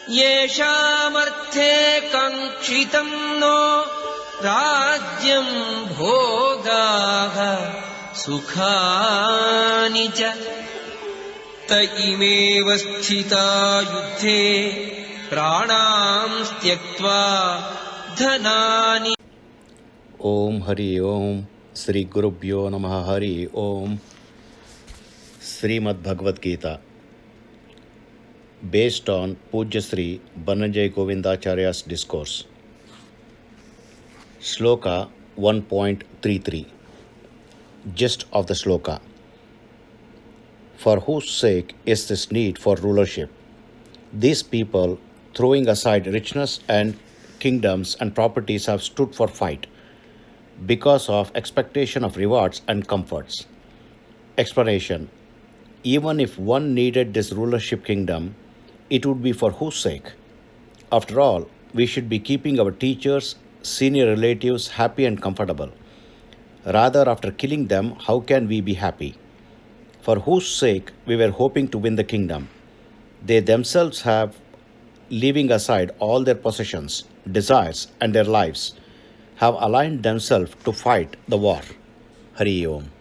yeṣāmarthe kāṃkṣitaṃ no rājyaṃ bhogāḥ sukhāni ca imeSvasthitā yuddhe prāṇāṃstyaktvā dhanāni. Om Hari Om Sri Gurubhyo Namaha Hari Om. Sri Madh Bhagawath Gita, based on Pujya Sri Bananje Govindacharya's discourse. Sloka 1.33. Gist of the Sloka. For whose sake is this need for rulership? These people, throwing aside richness and kingdoms and properties, have stood for fight because of expectation of rewards and comforts. Explanation. Even if one needed this rulership kingdom, it would be for whose sake? After all, we should be keeping our teachers, senior relatives happy and comfortable. Rather, after killing them, how can we be happy? For whose sake we were hoping to win the kingdom? They themselves have, leaving aside all their possessions, desires, and their lives, have aligned themselves to fight the war. Hari Om.